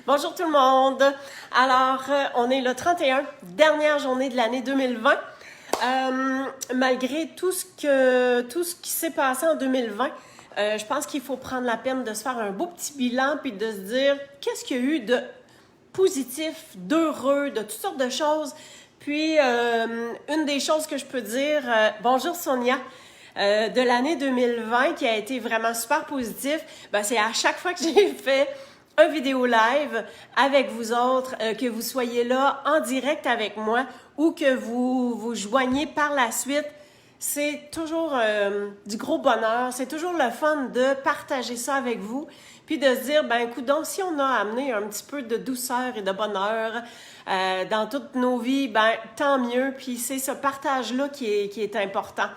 Bonjour tout le monde. Alors, on est le 31, dernière journée de l'année 2020. Malgré tout ce qui s'est passé en 2020, je pense qu'il faut prendre la peine de se faire un beau petit bilan puis de se dire qu'est-ce qu'il y a eu de positif, d'heureux, de toutes sortes de choses. Puis, une des choses que je peux dire, bonjour Sonia, de l'année 2020 qui a été vraiment super positif, ben, c'est à chaque fois que j'ai fait un vidéo live avec vous autres, que vous soyez là en direct avec moi ou que vous vous joignez par la suite, c'est toujours du gros bonheur, c'est toujours le fun de partager ça avec vous, puis de se dire, ben écoute, donc si on a amené un petit peu de douceur et de bonheur dans toutes nos vies, ben tant mieux, puis c'est ce partage-là qui est important.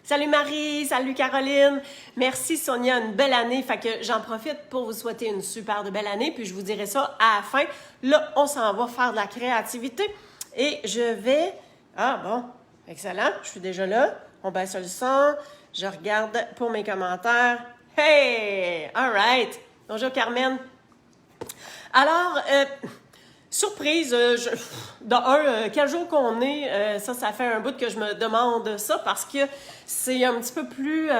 Salut Marie, salut Caroline, merci Sonia, une belle année, fait que j'en profite pour vous souhaiter une super de belle année, puis je vous dirai ça à la fin. Là, on s'en va faire de la créativité et je vais... Ah bon, excellent, je suis déjà là, on baisse le son, je regarde pour mes commentaires. Hey, all right, bonjour Carmen. Alors, surprise, quel jour qu'on est, ça fait un bout que je me demande ça parce que c'est un petit peu plus...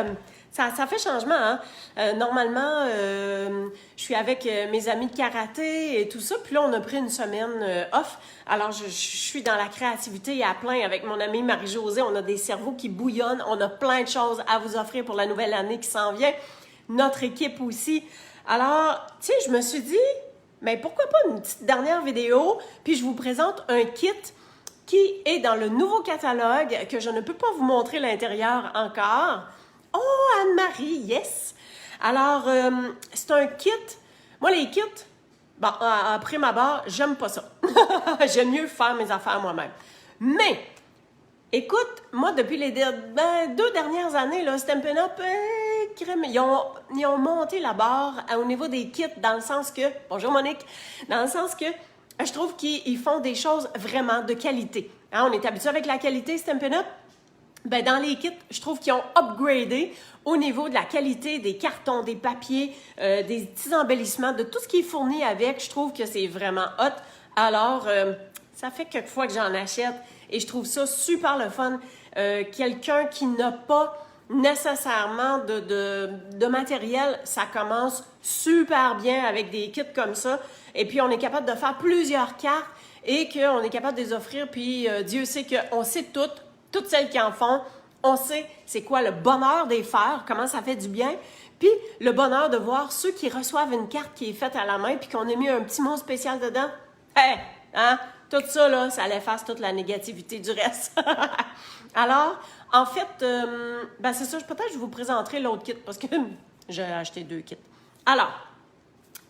ça fait changement, hein? Normalement, je suis avec mes amis de karaté et tout ça, puis là, on a pris une semaine off. Alors, je suis dans la créativité à plein avec mon amie Marie-Josée. On a des cerveaux qui bouillonnent. On a plein de choses à vous offrir pour la nouvelle année qui s'en vient. Notre équipe aussi. Alors, tu sais, je me suis dit... Mais pourquoi pas une petite dernière vidéo, puis je vous présente un kit qui est dans le nouveau catalogue, que je ne peux pas vous montrer l'intérieur encore. Oh, Anne-Marie, yes! Alors, c'est un kit. Moi, les kits, bon, après ma barre, j'aime pas ça. J'aime mieux faire mes affaires moi-même. Mais, écoute, moi, depuis les 2 dernières années, là, Stampin' Up, ils ont monté la barre au niveau des kits dans le sens que, bonjour Monique, dans le sens que je trouve qu'ils font des choses vraiment de qualité. Hein, on est habitué avec la qualité Stampin' Up. Ben, dans les kits, je trouve qu'ils ont upgradé au niveau de la qualité des cartons, des papiers, des petits embellissements, de tout ce qui est fourni avec. Je trouve que c'est vraiment hot. Alors, ça fait quelques fois que j'en achète et je trouve ça super le fun. Quelqu'un qui n'a pas nécessairement de matériel, ça commence super bien avec des kits comme ça. Et puis, on est capable de faire plusieurs cartes et qu'on est capable de les offrir. Puis, Dieu sait qu'on sait toutes celles qui en font, on sait c'est quoi le bonheur des faire, comment ça fait du bien. Puis, le bonheur de voir ceux qui reçoivent une carte qui est faite à la main puis qu'on a mis un petit mot spécial dedans. Hey! Hein? Tout ça, là, ça efface toute la négativité du reste. Alors, en fait, ben c'est ça, peut-être je vous présenterai l'autre kit parce que j'ai acheté 2 kits. Alors,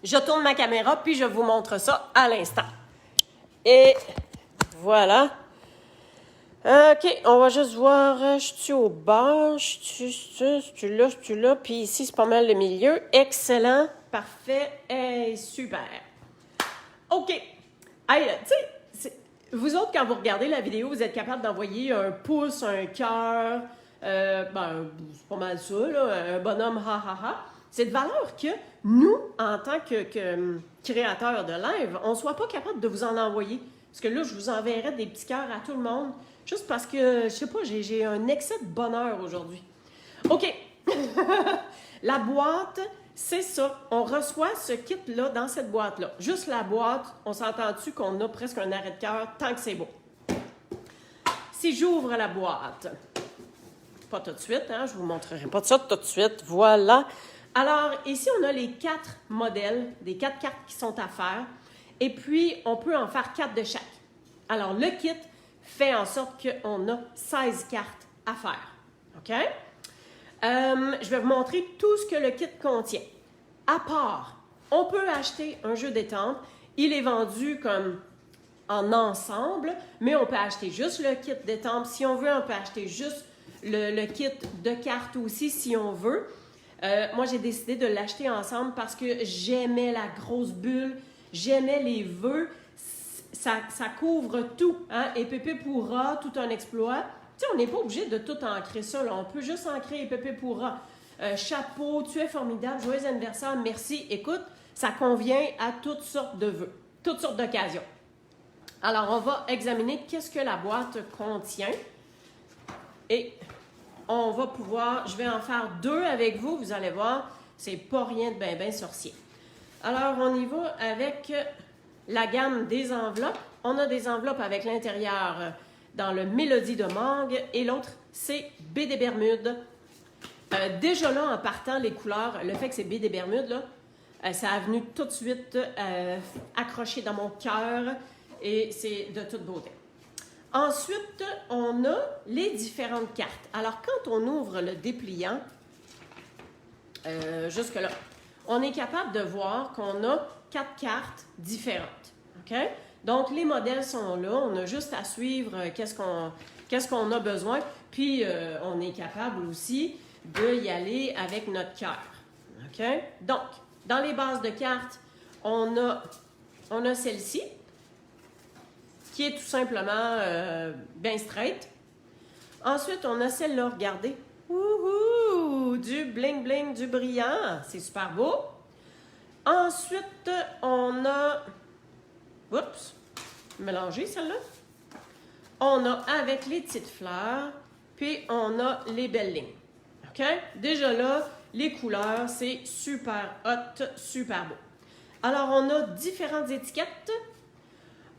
je tourne ma caméra puis je vous montre ça à l'instant. Et voilà. OK, on va juste voir, je suis au bas, je suis là, puis ici, c'est pas mal le milieu. Excellent, parfait et super. OK. Hey, tu sais, vous autres, quand vous regardez la vidéo, vous êtes capable d'envoyer un pouce, un cœur, ben, c'est pas mal ça, là, un bonhomme ha ha ha. C'est de valeur que nous, en tant que créateurs de live, on soit pas capable de vous en envoyer. Parce que là, je vous enverrai des petits cœurs à tout le monde, juste parce que, je sais pas, j'ai un excès de bonheur aujourd'hui. OK. La boîte... C'est ça, on reçoit ce kit-là dans cette boîte-là. Juste la boîte, on s'entend-tu qu'on a presque un arrêt de cœur tant que c'est beau. Si j'ouvre la boîte, pas tout de suite, hein, je vous montrerai pas ça tout de suite, voilà. Alors, ici, on a les 4 modèles, des 4 cartes qui sont à faire, et puis on peut en faire 4 de chaque. Alors, le kit fait en sorte qu'on a 16 cartes à faire, OK? Je vais vous montrer tout ce que le kit contient. À part, on peut acheter un jeu d'étampes. Il est vendu comme en ensemble, mais on peut acheter juste le kit d'étampes. Si on veut, on peut acheter juste le kit de cartes aussi, si on veut. Moi, j'ai décidé de l'acheter ensemble parce que j'aimais la grosse bulle, j'aimais les vœux. Ça couvre tout, hein? Et Pépé pourra, tout un exploit. Tu sais, on n'est pas obligé de tout ancrer ça, là. On peut juste ancrer Pépé pourra. Chapeau, tu es formidable, joyeux anniversaire, merci. Écoute, Ça convient à toutes sortes de vœux, toutes sortes d'occasions. Alors, on va examiner qu'est-ce que la boîte contient. Et on va pouvoir, je vais en faire 2 avec vous, vous allez voir, c'est pas rien de ben sorcier. Alors, on y va avec la gamme des enveloppes. On a des enveloppes avec l'intérieur dans le Mélodie de mangue et l'autre, c'est B des Bermudes. Déjà là, en partant les couleurs, le fait que c'est B des Bermudes, là, ça a venu tout de suite accrocher dans mon cœur et c'est de toute beauté. Ensuite, on a les différentes cartes. Alors, quand on ouvre le dépliant, jusque-là, on est capable de voir qu'on a 4 cartes différentes. OK? Donc, les modèles sont là. On a juste à suivre qu'est-ce qu'on a besoin. Puis, on est capable aussi d'y aller avec notre cœur. OK? Donc, dans les bases de cartes, on a celle-ci, qui est tout simplement bien straight. Ensuite, on a celle-là, regardez. Wouhou! Du bling-bling, du brillant. C'est super beau. Ensuite, on a... Oups! Mélangé, celle-là. On a avec les petites fleurs, puis on a les belles lignes. OK? Déjà là, les couleurs, c'est super hot, super beau. Alors, on a différentes étiquettes.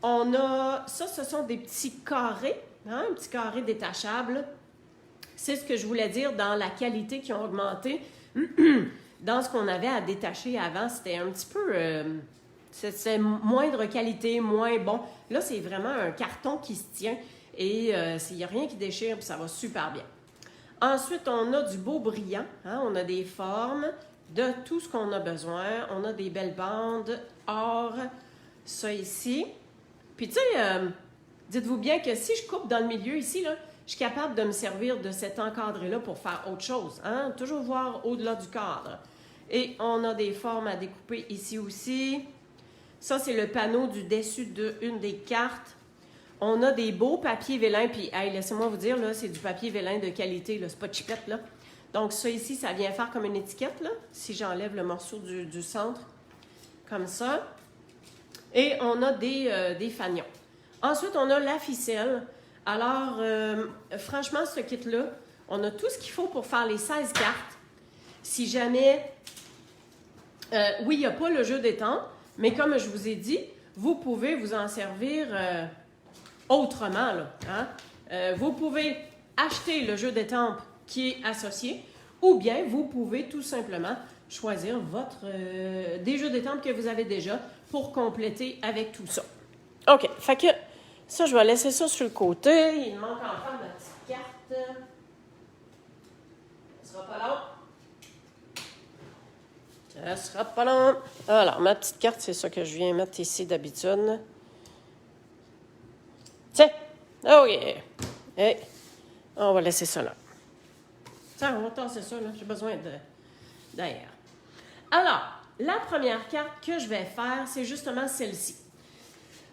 On a... Ça, ce sont des petits carrés, hein? Un petit carré détachable. C'est ce que je voulais dire dans la qualité qui ont augmenté. Dans ce qu'on avait à détacher avant, c'était un petit peu... c'est moindre qualité, moins bon. Là, c'est vraiment un carton qui se tient et il n'y a rien qui déchire, puis ça va super bien. Ensuite, on a du beau brillant. Hein? On a des formes de tout ce qu'on a besoin. On a des belles bandes, or, ça ici. Puis, tu sais, dites-vous bien que si je coupe dans le milieu ici, là, je suis capable de me servir de cet encadré-là pour faire autre chose. Hein? Toujours voir au-delà du cadre. Et on a des formes à découper ici aussi. Ça, c'est le panneau du dessus d'une des cartes. On a des beaux papiers vélin. Puis, hey, laissez-moi vous dire, là, c'est du papier vélin de qualité. C'est pas chipette, là. Donc, ça ici, ça vient faire comme une étiquette, là. Si j'enlève le morceau du centre, comme ça. Et on a des fanions. Ensuite, on a la ficelle. Alors, franchement, ce kit-là, on a tout ce qu'il faut pour faire les 16 cartes. Si jamais... oui, il n'y a pas le jeu d'étampes, mais comme je vous ai dit, vous pouvez vous en servir autrement. Là, hein? Vous pouvez acheter le jeu d'étampes qui est associé, ou bien vous pouvez tout simplement choisir des jeux d'étampes que vous avez déjà pour compléter avec tout ça. OK, fait que ça, je vais laisser ça sur le côté. Il manque encore ma petite carte. Ça sera pas long. Ça sera pas long. Alors, ma petite carte, c'est ça que je viens mettre ici d'habitude. Tiens! Oh yeah! Hey. On va laisser ça là. Tiens, on va tasser ça là. J'ai besoin d'air. Alors, la première carte que je vais faire, c'est justement celle-ci.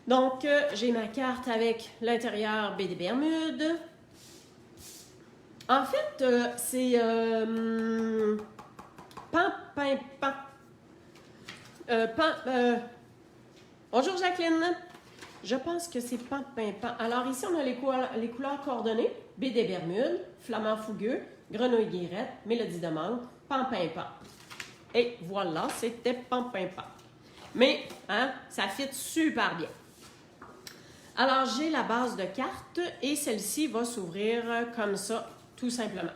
Donc, j'ai ma carte avec l'intérieur B des Bermudes. En fait, c'est pan. Bonjour Jacqueline. Je pense que c'est pan. Alors ici, on a les couleurs coordonnées. B des Bermudes, flamand fougueux, grenouille guérette, mélodie de mangue, pan. Et voilà, c'était pan. Mais, hein, ça fit super bien. Alors, j'ai la base de carte et celle-ci va s'ouvrir comme ça, tout simplement.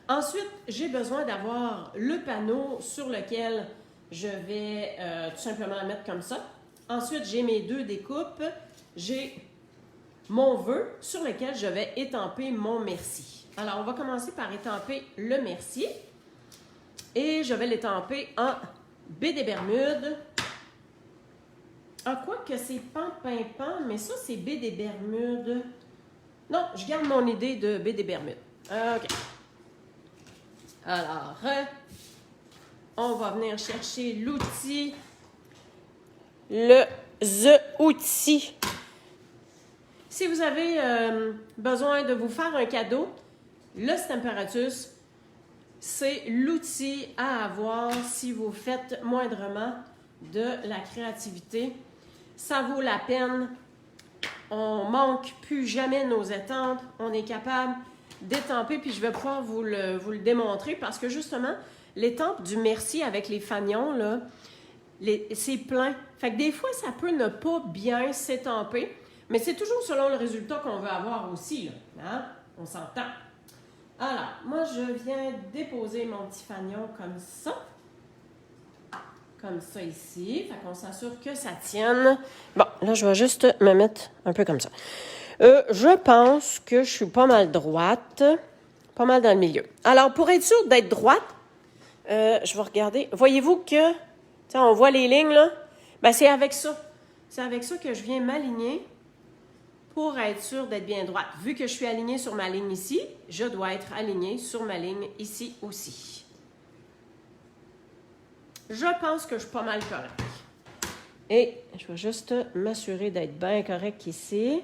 Ensuite, j'ai besoin d'avoir le panneau sur lequel je vais tout simplement mettre comme ça. Ensuite, j'ai mes 2 découpes. J'ai mon vœu sur lequel je vais étamper mon merci. Alors, on va commencer par étamper le merci. Et je vais l'étamper en B des Bermudes. Ah, quoi que c'est pan, mais ça, c'est B des Bermudes. Non, je garde mon idée de B des Bermudes. OK. Alors, on va venir chercher l'outil. The outil. Si vous avez besoin de vous faire un cadeau, le Stamparatus, c'est l'outil à avoir si vous faites moindrement de la créativité. Ça vaut la peine. On manque plus jamais nos étampes. On est capable d'étamper, puis je vais pouvoir vous le démontrer parce que justement, l'étampe du merci avec les fanions, là, c'est plein. Fait que des fois, ça peut ne pas bien s'étamper, mais c'est toujours selon le résultat qu'on veut avoir aussi, là. Hein? On s'entend. Alors, moi, je viens déposer mon petit fanion comme ça. Comme ça ici. Fait qu'on s'assure que ça tienne. Bon, là, je vais juste me mettre un peu comme ça. Je pense que je suis pas mal droite. Pas mal dans le milieu. Alors, pour être sûre d'être droite, je vais regarder. Voyez-vous que, on voit les lignes, là? Ben, c'est avec ça. C'est avec ça que je viens m'aligner pour être sûre d'être bien droite. Vu que je suis alignée sur ma ligne ici, je dois être alignée sur ma ligne ici aussi. Je pense que je suis pas mal correcte. Et je vais juste m'assurer d'être bien correct ici.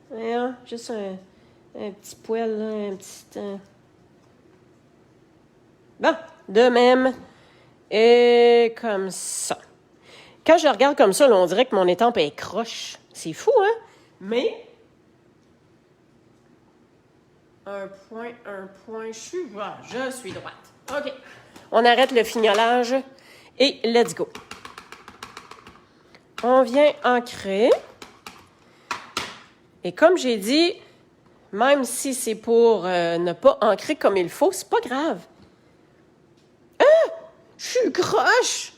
Voyons, juste un petit poil, là, un petit... Bon, de même. Et comme ça. Quand je regarde comme ça, là, on dirait que mon étampe est croche. C'est fou, hein? Mais... un point, je suis droite. OK. On arrête le fignolage et let's go. On vient ancrer. Et comme j'ai dit, même si c'est pour ne pas ancrer comme il faut, c'est pas grave. Ah! Je suis croche!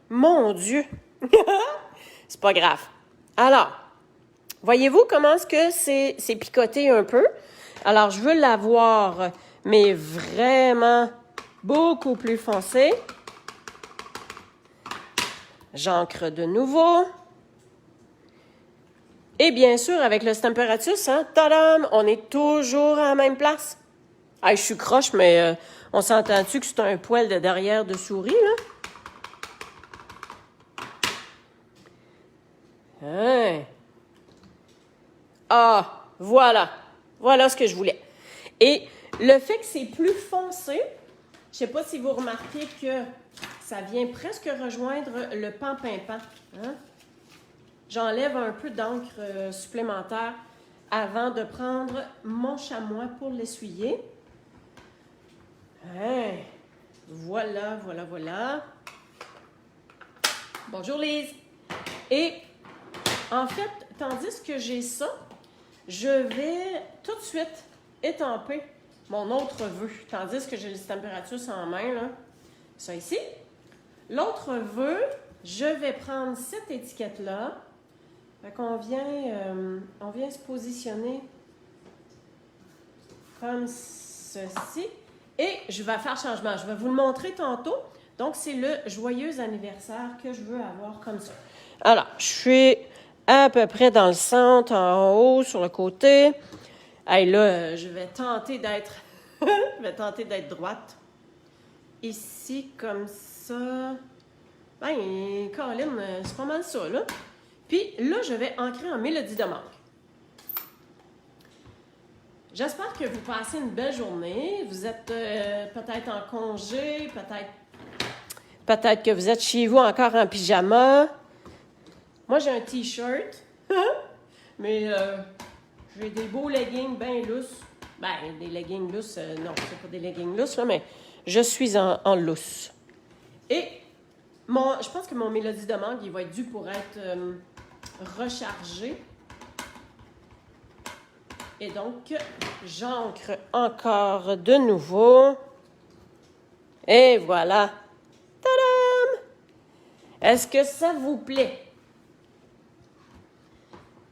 Mon Dieu! C'est pas grave. Alors, voyez-vous comment est-ce que c'est picoté un peu? Alors, je veux l'avoir, mais vraiment beaucoup plus foncé. J'ancre de nouveau. Et bien sûr, avec le Stamparatus, hein, tadam, on est toujours à la même place. Ah, je suis croche, mais on s'entend-tu que c'est un poil de derrière de souris, là? Hein? Ah, voilà. Voilà ce que je voulais. Et le fait que c'est plus foncé, je sais pas si vous remarquez que ça vient presque rejoindre le pan-pimpant. Hein? J'enlève un peu d'encre supplémentaire avant de prendre mon chamois pour l'essuyer. Hein? Voilà, voilà, voilà. Bonjour Lise. Et en fait, tandis que j'ai ça, je vais tout de suite étamper mon autre vœu. Tandis que j'ai le Stamparatus en main, là. Ça ici. L'autre vœu, je vais prendre cette étiquette-là. Fait qu'on vient se positionner comme ceci. Et je vais faire changement. Je vais vous le montrer tantôt. Donc, c'est le joyeux anniversaire que je veux avoir comme ça. Alors, je suis à peu près dans le centre, en haut, sur le côté. Hey, là, je vais tenter d'être droite. Ici, comme ça. Ben, Colin, c'est pas mal ça, là. Puis là, je vais ancrer en mélodie de manque. J'espère que vous passez une belle journée. Vous êtes peut-être en congé, peut-être que vous êtes chez vous encore en pyjama. Moi, j'ai un T-shirt, mais j'ai des beaux leggings bien lousses. Ben, des leggings lousses, non, c'est pas des leggings lousses, là, mais je suis en lousse. Et je pense que mon mélodie de mangue, il va être dû pour être rechargé. Et donc, j'ancre encore de nouveau. Et voilà. Tadam! Est-ce que ça vous plaît?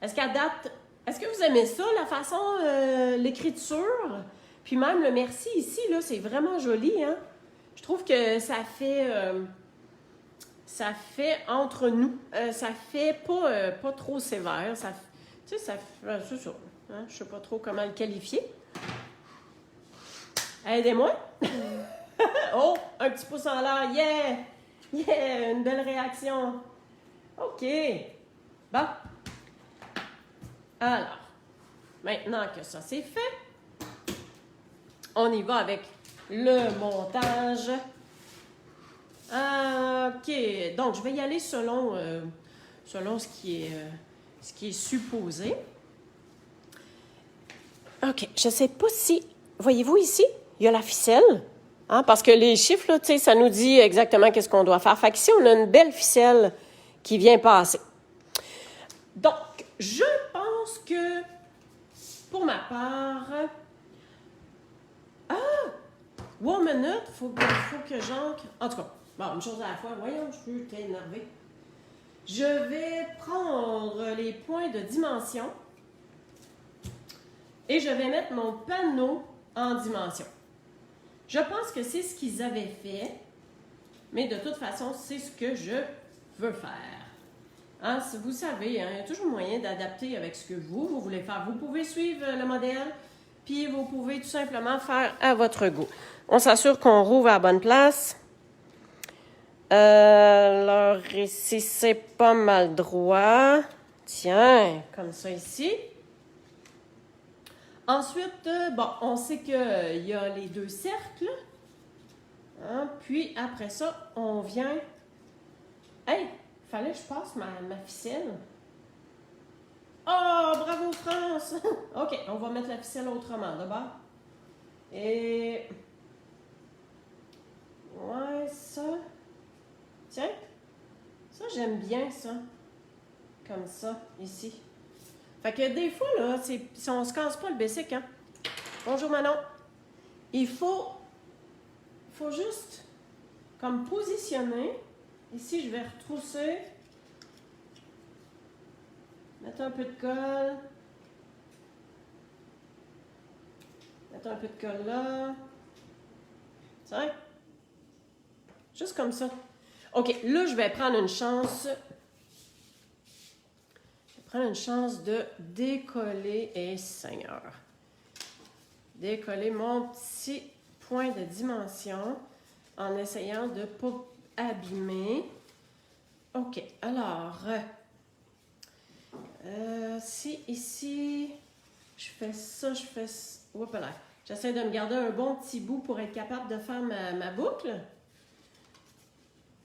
Est-ce qu'à date, est-ce que vous aimez ça, la façon, l'écriture? Puis même le merci ici, là, c'est vraiment joli, hein? Je trouve que ça fait entre nous. Ça fait pas trop sévère. Ça, tu sais, ça fait, c'est ça. Hein? Je sais pas trop comment le qualifier. Aidez-moi. Oh, un petit pouce en l'air. Yeah! Yeah! Une belle réaction. OK. Bon. Alors, maintenant que ça c'est fait, on y va avec le montage. OK. OK, donc je vais y aller selon, selon ce qui est supposé. OK, je ne sais pas si... Voyez-vous ici, il y a la ficelle. Hein, parce que les chiffres, là, tu sais, ça nous dit exactement qu'est-ce qu'on doit faire. Fait qu'ici, on a une belle ficelle qui vient passer. Donc, je pense que, pour ma part... Ah! One minute, faut que j'ancre... En tout cas, bon, une chose à la fois. Voyons, je suis énervée. Je vais prendre les points de dimension et je vais mettre mon panneau en dimension. Je pense que c'est ce qu'ils avaient fait, mais de toute façon, c'est ce que je veux faire. Hein, vous savez, hein, il y a toujours moyen d'adapter avec ce que vous voulez faire. Vous pouvez suivre le modèle, puis vous pouvez tout simplement faire à votre goût. On s'assure qu'on rouvre à la bonne place. Alors, ici, c'est pas mal droit. Tiens, comme ça ici. Ensuite, bon, on sait qu'il y a les deux cercles. Hein? Puis, après ça, on vient... Hey, fallait que je passe ma ficelle. Oh, bravo France! OK, on va mettre la ficelle autrement, d'abord. Et... Ouais, ça... Tiens, ça, j'aime bien ça. Comme ça, ici. Fait que des fois, là, si on se casse pas le basic, hein. Bonjour Manon. Il faut juste comme positionner. Ici, je vais retrousser. Mettre un peu de colle. Mettre un peu de colle là. C'est vrai? Juste comme ça. OK, là, je vais prendre une chance. Prendre une chance de décoller, et Seigneur, décoller mon petit point de dimension en essayant de ne pas abîmer. OK, alors, si ici, je fais ça, oups là, j'essaie de me garder un bon petit bout pour être capable de faire ma boucle.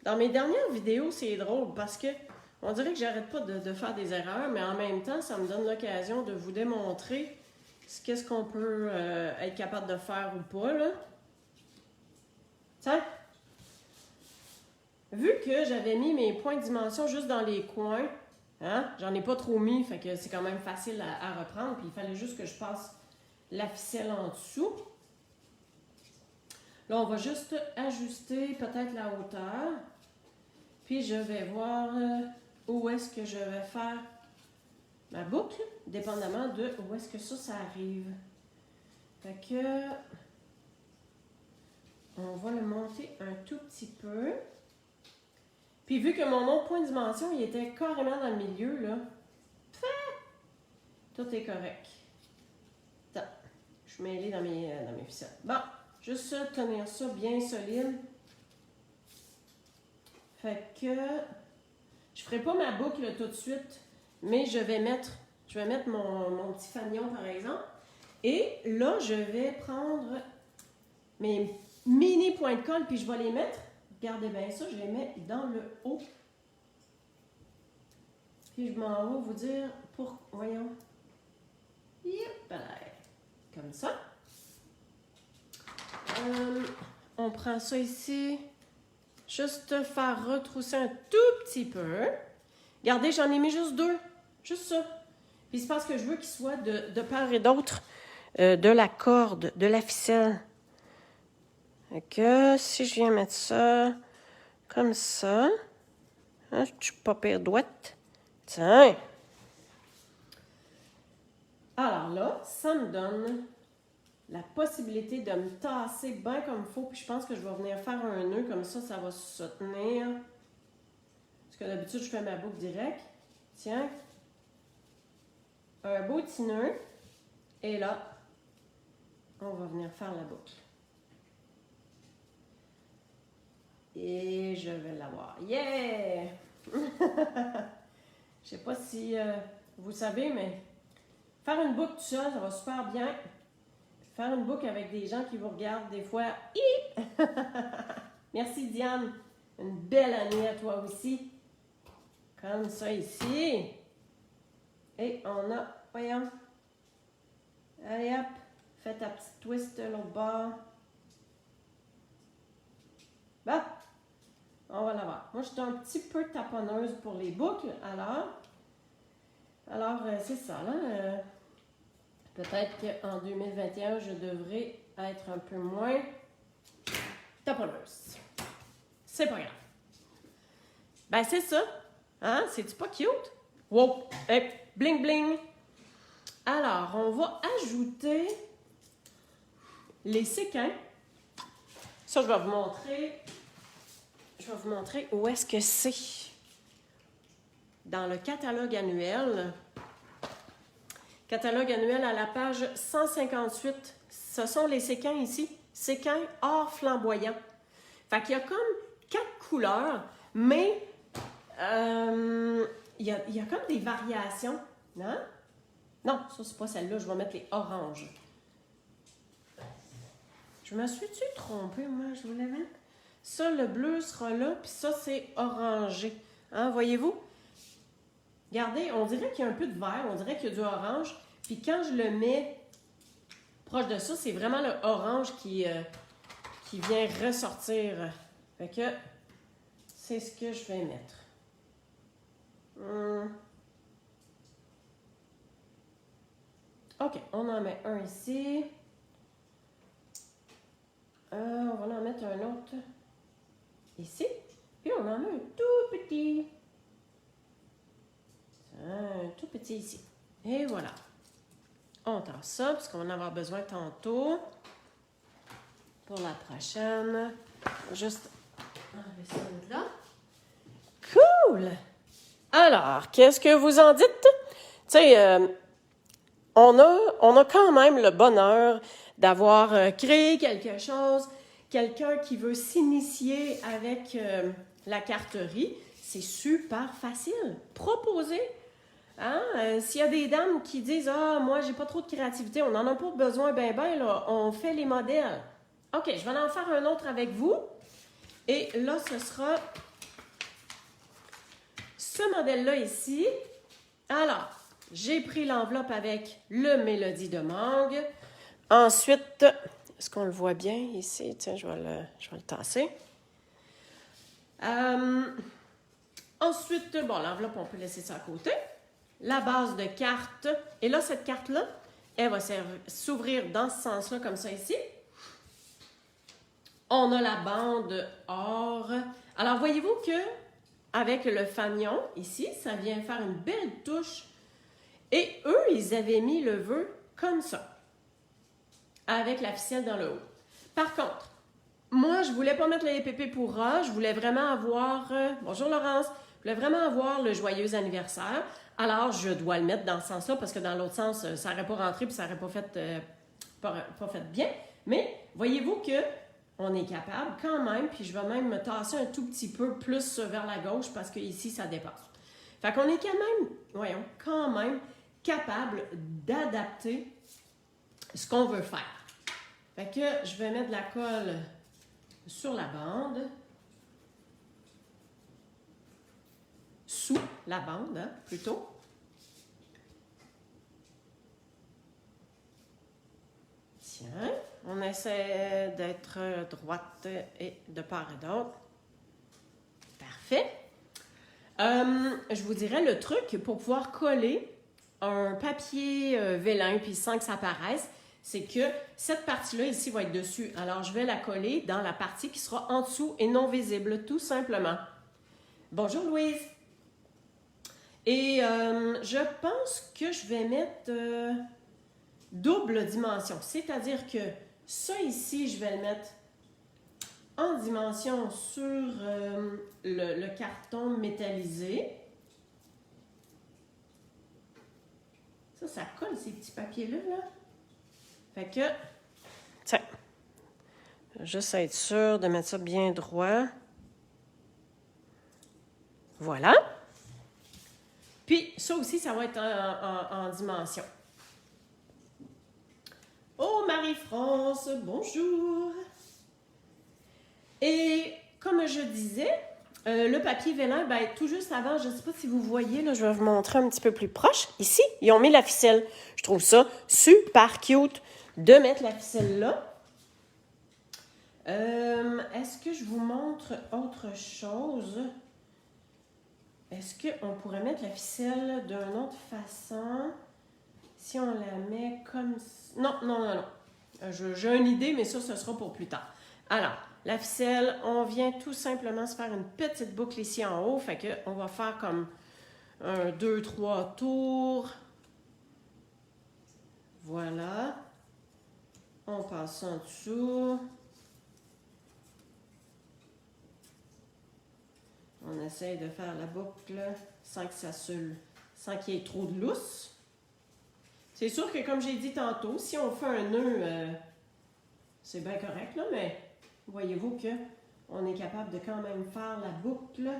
Dans mes dernières vidéos, c'est drôle parce que on dirait que j'arrête pas de faire des erreurs, mais en même temps, ça me donne l'occasion de vous démontrer qu'est-ce qu'on peut être capable de faire ou pas, là. Tiens, vu que j'avais mis mes points de dimension juste dans les coins, hein, j'en ai pas trop mis, fait que c'est quand même facile à reprendre, puis il fallait juste que je passe la ficelle en dessous. Là, on va juste ajuster peut-être la hauteur, puis je vais voir... où est-ce que je vais faire ma boucle, dépendamment de où est-ce que ça arrive. Fait que, on va le monter un tout petit peu. Puis vu que mon autre point de dimension, il était carrément dans le milieu, là, tout est correct. Attends, je suis mêlée dans mes ficelles. Bon, juste tenir ça bien solide. Fait que... Je ne ferai pas ma boucle tout de suite, mais je vais mettre mon petit fanion, par exemple. Et là, je vais prendre mes mini points de colle, puis je vais les mettre. Regardez bien ça, je les mets dans le haut. Puis je m'en vais vous dire pour... Voyons. Yep, comme ça. On prend ça ici. Juste faire retrousser un tout petit peu. Regardez, j'en ai mis juste deux. Juste ça. Puis c'est parce que je veux qu'il soit de part et d'autre de la corde, de la ficelle. Fait que si je viens mettre ça comme ça, hein, je suis pas pire douette. Tiens. Alors là, ça me donne la possibilité de me tasser bien comme il faut. Puis je pense que je vais venir faire un nœud comme ça va se tenir. Parce que d'habitude, je fais ma boucle direct. Tiens. Un beau petit nœud. Et là, on va venir faire la boucle. Et je vais l'avoir. Yeah! Je sais pas si vous savez, mais faire une boucle tout seul, ça va super bien. Faire une boucle avec des gens qui vous regardent des fois. Merci Diane. Une belle année à toi aussi. Comme ça ici. Et on a, voyons. Allez hop, fais ta petite twist de l'autre bord. Bon, on va la voir. Moi, je suis un petit peu taponneuse pour les boucles, alors c'est ça, là. Peut-être qu'en 2021, je devrais être un peu moins taponneuse. C'est pas grave. Ben, c'est ça. Hein? C'est-tu pas cute? Wow! Hey, bling bling! Alors, on va ajouter les séquins. Ça, je vais vous montrer. Je vais vous montrer où est-ce que c'est. Dans le catalogue annuel. Catalogue annuel à la page 158. Ce sont les séquins ici. Séquins or flamboyant. Fait qu'il y a comme 4 couleurs, mais il y a comme des variations. Non? Non, ça, c'est pas celle-là. Je vais mettre les oranges. Je me suis-tu trompée, moi? Je voulais mettre... Ça, le bleu sera là, puis ça, c'est orangé. Hein, voyez-vous? Regardez, on dirait qu'il y a un peu de vert, on dirait qu'il y a du orange. Puis quand je le mets proche de ça, c'est vraiment le orange qui vient ressortir. Fait que c'est ce que je vais mettre. OK, on en met un ici. On va en mettre un autre ici. Puis on en met un tout petit. Un tout petit ici. Et voilà. On tasse ça, parce qu'on va en avoir besoin tantôt. Pour la prochaine. Juste enlever ça de là. Cool! Alors, qu'est-ce que vous en dites? Tu sais, on a quand même le bonheur d'avoir créé quelque chose, quelqu'un qui veut s'initier avec la carterie. C'est super facile. Proposez. Hein? S'il y a des dames qui disent « Ah, moi, j'ai pas trop de créativité, on n'en a pas besoin, là, on fait les modèles. » OK, je vais en faire un autre avec vous. Et là, ce sera ce modèle-là ici. Alors, j'ai pris l'enveloppe avec le Mélodie de mangue. Ensuite, est-ce qu'on le voit bien ici? Tiens, je vais le tasser. Ensuite, bon, l'enveloppe, on peut laisser ça à côté. La base de carte. Et là, cette carte-là, elle va s'ouvrir dans ce sens-là, comme ça ici. On a la bande or. Alors, voyez-vous que avec le fanion, ici, ça vient faire une belle touche. Et eux, ils avaient mis le vœu comme ça, avec la ficelle dans le haut. Par contre, moi, je voulais pas mettre les pépés pour rat, je voulais vraiment avoir... bonjour Laurence! Je voulais vraiment avoir le joyeux anniversaire. Alors, je dois le mettre dans ce sens-là, parce que dans l'autre sens, ça n'aurait pas rentré, puis ça n'aurait pas fait bien. Mais, voyez-vous que on est capable quand même, puis je vais même me tasser un tout petit peu plus vers la gauche, parce que ici, ça dépasse. Fait qu'on est quand même capable d'adapter ce qu'on veut faire. Fait que je vais mettre de la colle sur la bande. Sous la bande, hein, plutôt. Tiens, on essaie d'être droite et de part et d'autre. Parfait. Je vous dirais le truc pour pouvoir coller un papier vélin puis sans que ça apparaisse, c'est que cette partie-là ici va être dessus. Alors, je vais la coller dans la partie qui sera en dessous et non visible, tout simplement. Bonjour Louise! Et je pense que je vais mettre double dimension. C'est-à-dire que ça ici, je vais le mettre en dimension sur le carton métallisé. Ça colle ces petits papiers-là. Là. Fait que, tiens, juste être sûr de mettre ça bien droit. Voilà. Puis, ça aussi, ça va être en dimension. Oh, Marie-France, bonjour! Et comme je disais, le papier vélin, ben, tout juste avant, je ne sais pas si vous voyez, là, je vais vous montrer un petit peu plus proche. Ici, ils ont mis la ficelle. Je trouve ça super cute de mettre la ficelle là. Est-ce que je vous montre autre chose? Est-ce qu'on pourrait mettre la ficelle d'une autre façon? Si on la met comme ça. Non, non, non, non. J'ai une idée, mais ça, ce sera pour plus tard. Alors, la ficelle, on vient tout simplement se faire une petite boucle ici en haut. Fait qu'on va faire comme 1, 2, 3 tours. Voilà. On passe en dessous. On essaye de faire la boucle sans que ça sans qu'il y ait trop de lousse. C'est sûr que, comme j'ai dit tantôt, si on fait un nœud, c'est bien correct, là, mais voyez-vous que on est capable de quand même faire la boucle.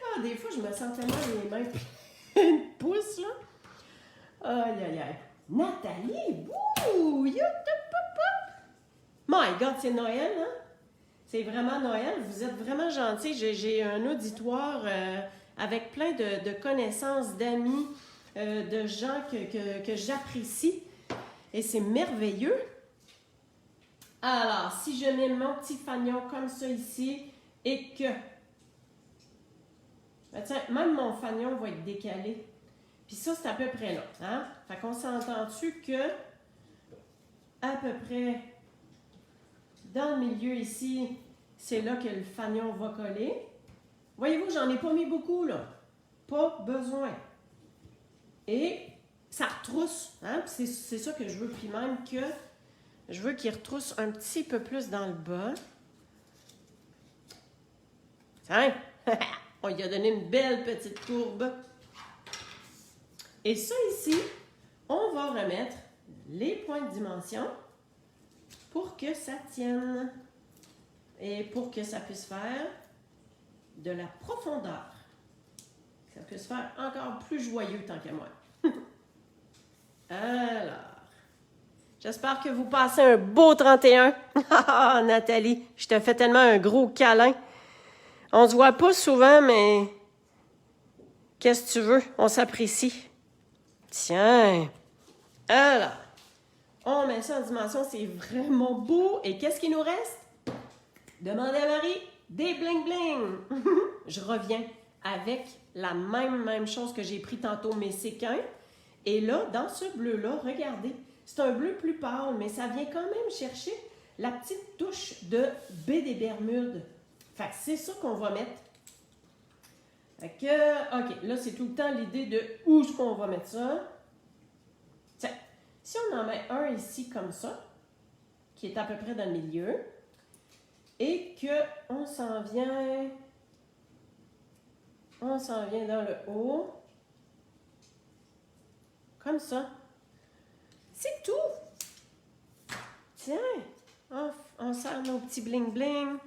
Ah, des fois, je me sens tellement les mains une pouce, là. Aïe, aïe, aïe. Nathalie! Wouh! My God, c'est Noël, hein? C'est vraiment Noël. Vous êtes vraiment gentils. J'ai un auditoire avec plein de connaissances, d'amis, de gens que j'apprécie. Et c'est merveilleux. Alors, si je mets mon petit fanion comme ça ici et que... Ben tiens, même mon fanion va être décalé. Puis ça, c'est à peu près là. Hein? Fait qu'on s'entend-tu que à peu près dans le milieu ici, c'est là que le fanion va coller. Voyez-vous, j'en ai pas mis beaucoup, là. Pas besoin. Et ça retrousse, hein? C'est ça que je veux. Puis même que je veux qu'il retrousse un petit peu plus dans le bas. Tiens! On lui a donné une belle petite courbe. Et ça ici, on va remettre les points de dimension pour que ça tienne et pour que ça puisse faire de la profondeur. Que ça puisse faire encore plus joyeux tant qu'à moi. Alors, j'espère que vous passez un beau 31. Ah, Nathalie, je te fais tellement un gros câlin. On se voit pas souvent, mais qu'est-ce que tu veux? On s'apprécie. Tiens. Alors, on met ça en dimension, c'est vraiment beau. Et qu'est-ce qu'il nous reste? Demandez à Marie, des bling-bling. Je reviens avec la même chose que j'ai pris tantôt, mes séquins. Et là, dans ce bleu-là, regardez, c'est un bleu plus pâle, mais ça vient quand même chercher la petite touche de baie des Bermudes. Fait que c'est ça qu'on va mettre. Fait que, OK, là, c'est tout le temps l'idée de où est-ce qu'on va mettre ça. Tiens, si on en met un ici comme ça, qui est à peu près dans le milieu, et qu'on s'en vient dans le haut, comme ça. C'est tout! Tiens, on sert nos petits bling-bling.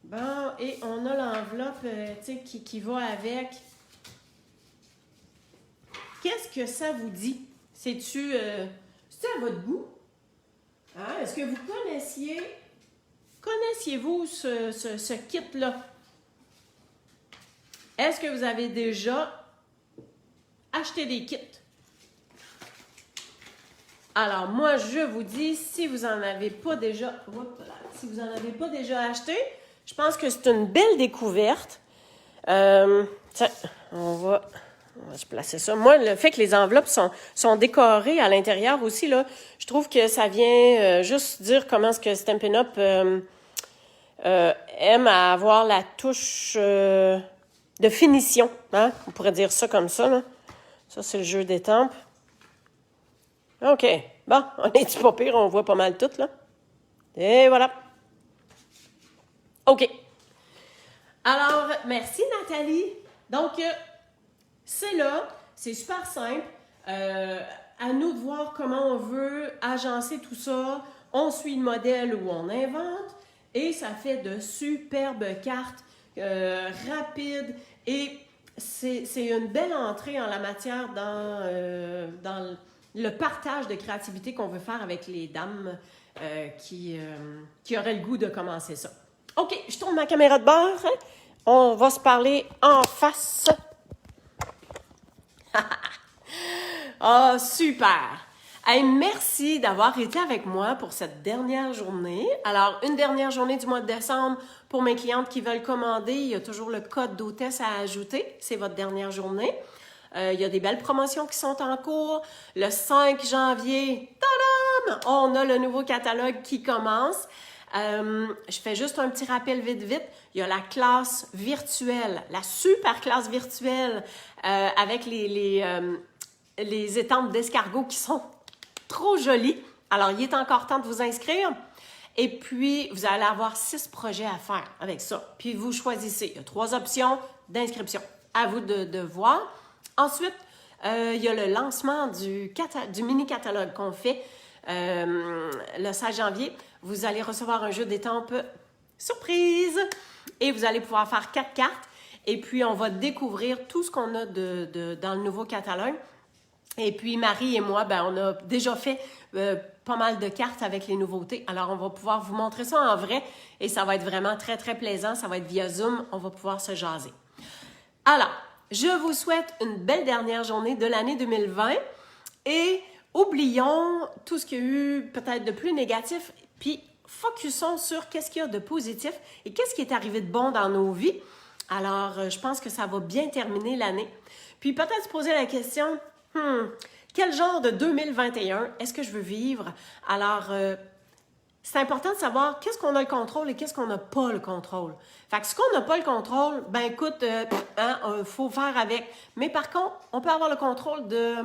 Bon, et on a l'enveloppe qui va avec. Qu'est-ce que ça vous dit? C'est-tu à votre goût? Hein? Est-ce que vous connaissiez-vous ce kit-là? Est-ce que vous avez déjà acheté des kits? Alors, moi, je vous dis, si vous n'en avez pas déjà acheté, je pense que c'est une belle découverte. Tiens, on va se placer ça. Moi, le fait que les enveloppes sont décorées à l'intérieur aussi, là, je trouve que ça vient juste dire comment est-ce que Stampin' Up aime à avoir la touche de finition. Hein? On pourrait dire ça comme ça. Là. Ça, c'est le jeu d'étampes. OK. Bon, on est-tu pas pire? On voit pas mal tout, là. Et voilà. OK. Alors, merci, Nathalie. Donc, c'est là. C'est super simple. À nous de voir comment on veut agencer tout ça. On suit le modèle où on invente. Et ça fait de superbes cartes rapides. Et c'est une belle entrée en la matière dans le partage de créativité qu'on veut faire avec les dames qui auraient le goût de commencer ça. OK, je tourne ma caméra de bord. On va se parler en face. Ah, super! Hey, merci d'avoir été avec moi pour cette dernière journée. Alors, une dernière journée du mois de décembre pour mes clientes qui veulent commander. Il y a toujours le code d'hôtesse à ajouter. C'est votre dernière journée. Il y a des belles promotions qui sont en cours. Le 5 janvier, tadam! On a le nouveau catalogue qui commence. Je fais juste un petit rappel vite. Il y a la classe virtuelle, la super classe virtuelle avec les étampes d'escargot qui sont trop jolies. Alors, il est encore temps de vous inscrire. Et puis, vous allez avoir 6 projets à faire avec ça. Puis, vous choisissez. Il y a 3 options d'inscription. À vous de voir. Ensuite, il y a le lancement du mini-catalogue qu'on fait le 16 janvier. Vous allez recevoir un jeu d'étampes surprise et vous allez pouvoir faire 4 cartes. Et puis, on va découvrir tout ce qu'on a dans le nouveau catalogue. Et puis, Marie et moi, on a déjà fait pas mal de cartes avec les nouveautés. Alors, on va pouvoir vous montrer ça en vrai et ça va être vraiment très, très plaisant. Ça va être via Zoom. On va pouvoir se jaser. Alors, je vous souhaite une belle dernière journée de l'année 2020 et oublions tout ce qu'il y a eu peut-être de plus négatif, puis focusons sur qu'est-ce qu'il y a de positif et qu'est-ce qui est arrivé de bon dans nos vies. Alors, je pense que ça va bien terminer l'année. Puis peut-être se poser la question, quel genre de 2021 est-ce que je veux vivre? Alors, c'est important de savoir qu'est-ce qu'on a le contrôle et qu'est-ce qu'on n'a pas le contrôle. Fait que ce qu'on n'a pas le contrôle, écoute, faut faire avec. Mais par contre, on peut avoir le contrôle de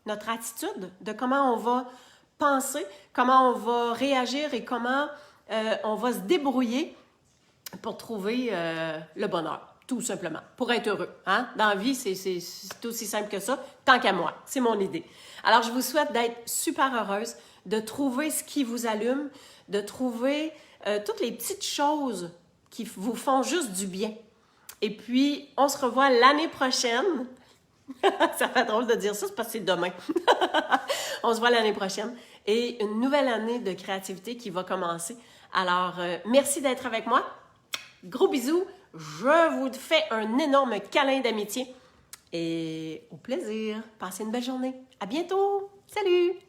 notre attitude, de comment on va penser, comment on va réagir et comment on va se débrouiller pour trouver le bonheur, tout simplement, pour être heureux. Hein? Dans la vie, c'est aussi simple que ça, tant qu'à moi. C'est mon idée. Alors, je vous souhaite d'être super heureuse, de trouver ce qui vous allume, de trouver toutes les petites choses qui vous font juste du bien. Et puis, on se revoit l'année prochaine. Ça fait drôle de dire ça, c'est parce que c'est demain. On se voit l'année prochaine. Et une nouvelle année de créativité qui va commencer. Alors, merci d'être avec moi. Gros bisous. Je vous fais un énorme câlin d'amitié. Et au plaisir. Passez une belle journée. À bientôt. Salut!